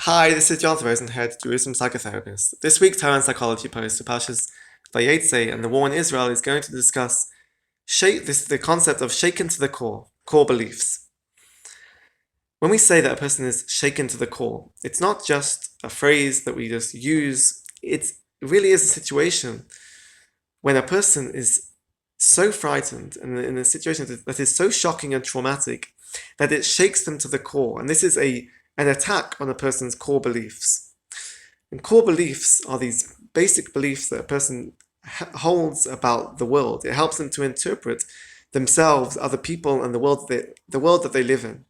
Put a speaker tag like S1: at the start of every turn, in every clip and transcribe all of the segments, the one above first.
S1: Hi, this is Jonathan Rosenhead, Jerusalem psychotherapist. This week's Torah and Psychology post to Parshas Vayeitze and the war in Israel is going to discuss the concept of shaken to the core beliefs. When we say that a person is shaken to the core, it's not just a phrase that we just use. It really is a situation when a person is so frightened and in a situation that is so shocking and traumatic that it shakes them to the core. And this is an attack on a person's core beliefs. And core beliefs are these basic beliefs that a person holds about the world. It helps them to interpret themselves, other people, and the world that they live in.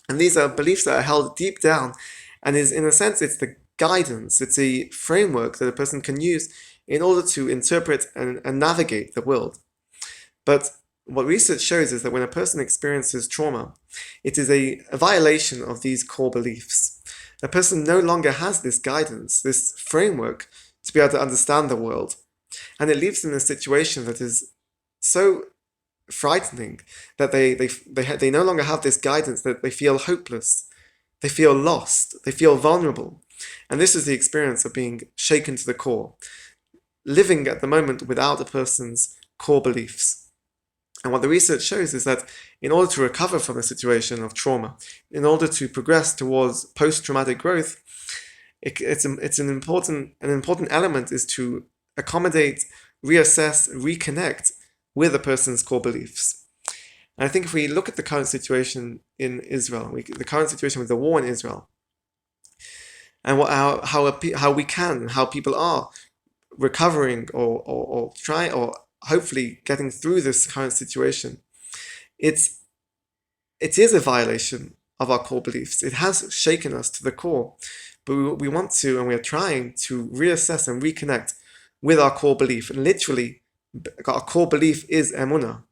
S1: And these are beliefs that are held deep down, and in a sense, it's the guidance, it's a framework that a person can use in order to interpret and navigate the world. But what research shows is that when a person experiences trauma, it is a violation of these core beliefs. A person no longer has this guidance, this framework to be able to understand the world. And it leaves them in a situation that is so frightening that they no longer have this guidance, that they feel hopeless, they feel lost, they feel vulnerable. And this is the experience of being shaken to the core, living at the moment without a person's core beliefs. And what the research shows is that in order to recover from a situation of trauma, in order to progress towards post-traumatic growth, an important element is to accommodate, reassess, reconnect with a person's core beliefs. And I think if we look at the current situation in Israel, the current situation with the war in Israel, and how people are recovering or hopefully getting through this current situation, it is a violation of our core beliefs. It has shaken us to the core, but we want to, and we are trying to reassess and reconnect with our core belief. And literally, our core belief is emunah.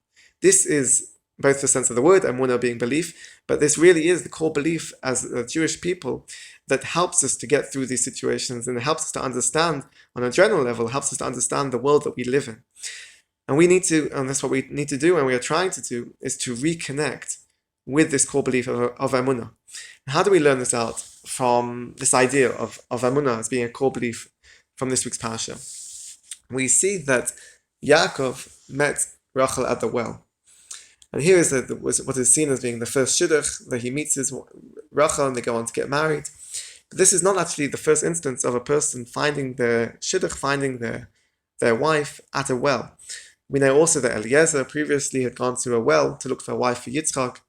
S1: This is both the sense of the word, emunah being belief, but this really is the core belief as a Jewish people that helps us to get through these situations, and it helps us to understand, on a general level, helps us to understand the world that we live in. And that's what we need to do, and we are trying to do, is to reconnect with this core belief of emunah. And how do we learn this out from this idea of emunah as being a core belief from this week's parasha? We see that Yaakov met Rachel at the well. And here is what is seen as being the first shidduch, that he meets his Rachel and they go on to get married. But this is not actually the first instance of a person finding their shidduch, finding their wife at a well. We know also that Eliezer previously had gone to a well to look for a wife for Yitzchak,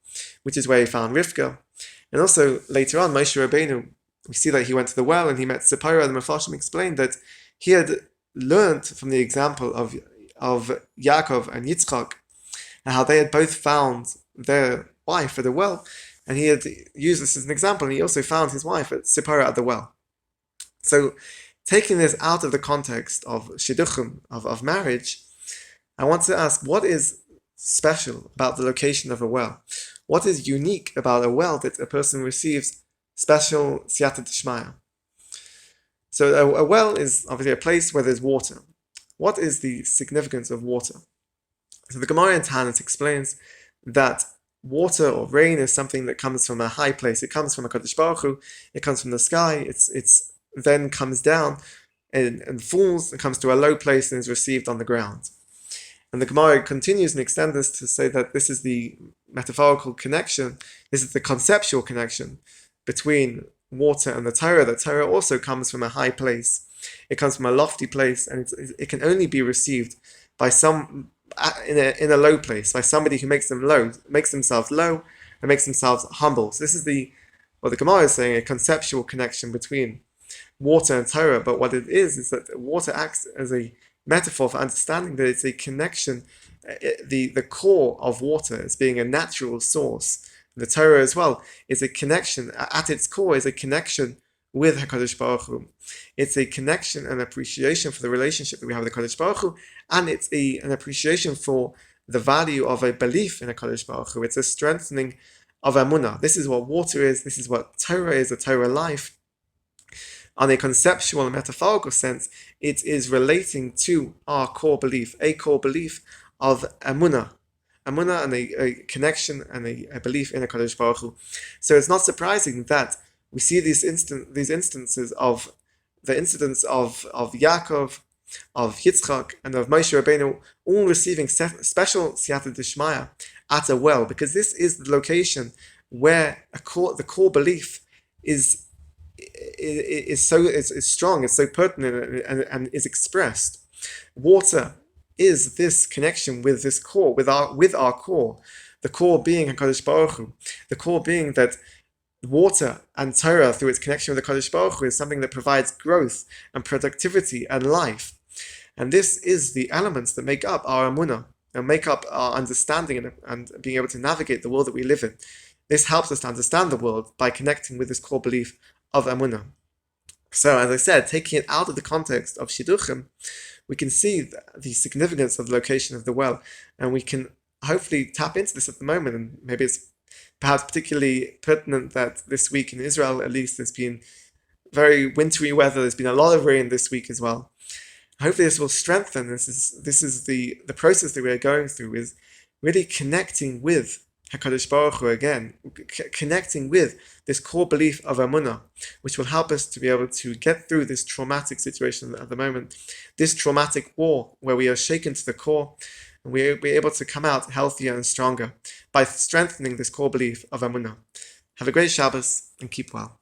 S1: which is where he found Rivka. And also later on, Moshe Rabbeinu, we see that he went to the well and he met Zipporah, and the Mefarshim explained that he had learned from the example of Yaakov and Yitzchak, and how they had both found their wife at the well, and he had used this as an example, and he also found his wife at Zipporah at the well. So, taking this out of the context of shidduchim, of marriage, I want to ask, what is special about the location of a well? What is unique about a well that a person receives special siyata d'shmaya? So a well is obviously a place where there's water. What is the significance of water? So the Gemara in Tanit explains that water or rain is something that comes from a high place. It comes from a Kadosh Baruch Hu. It comes from the sky. It's then comes down and falls and comes to a low place and is received on the ground. And the Gemara continues and extends this to say that this is the metaphorical connection, this is the conceptual connection between water and the Torah. The Torah also comes from a high place. It comes from a lofty place, and it can only be received by in a low place, by somebody who makes themselves low, and makes themselves humble. So this is what the Gemara is saying, a conceptual connection between water and Torah. But what it is that water acts as a metaphor for understanding that it's a connection, the core of water as being a natural source. The Torah as well is a connection, at its core is a connection with HaKadosh Baruch Hu. It's a connection and appreciation for the relationship that we have with HaKadosh Baruch Hu, and it's an appreciation for the value of a belief in HaKadosh Baruch Hu. It's a strengthening of emunah. This is what water is, this is what Torah is, a Torah life. On a conceptual and metaphorical sense, it is relating to our core belief, a core belief of emunah. Emunah and a connection and a belief in HaKadosh Baruch Hu. So it's not surprising that We see these instances of the incidents of Yaakov, of Yitzchak, and of Moshe Rabbeinu, all receiving special siyata d'shmaya at a well, because this is the location where the core belief is strong, it's so pertinent, and is expressed. Water is this connection with this core, with our core. The core being HaKadosh Baruch Hu, the core being that water and Torah, through its connection with the Kadosh Baruch Hu, is something that provides growth and productivity and life. And this is the elements that make up our emunah and make up our understanding and being able to navigate the world that we live in. This helps us to understand the world by connecting with this core belief of emunah. So, as I said, taking it out of the context of shidduchim, we can see the significance of the location of the well, and we can hopefully tap into this at the moment. And maybe it's perhaps particularly pertinent that this week in Israel, at least, there's been very wintry weather. There's been a lot of rain this week as well. Hopefully this will strengthen. This is the process that we are going through, is really connecting with HaKadosh Baruch Hu again, connecting with this core belief of emunah, which will help us to be able to get through this traumatic situation at the moment, this traumatic war where we are shaken to the core, and we'll be able to come out healthier and stronger by strengthening this core belief of emunah. Have a great Shabbos and keep well.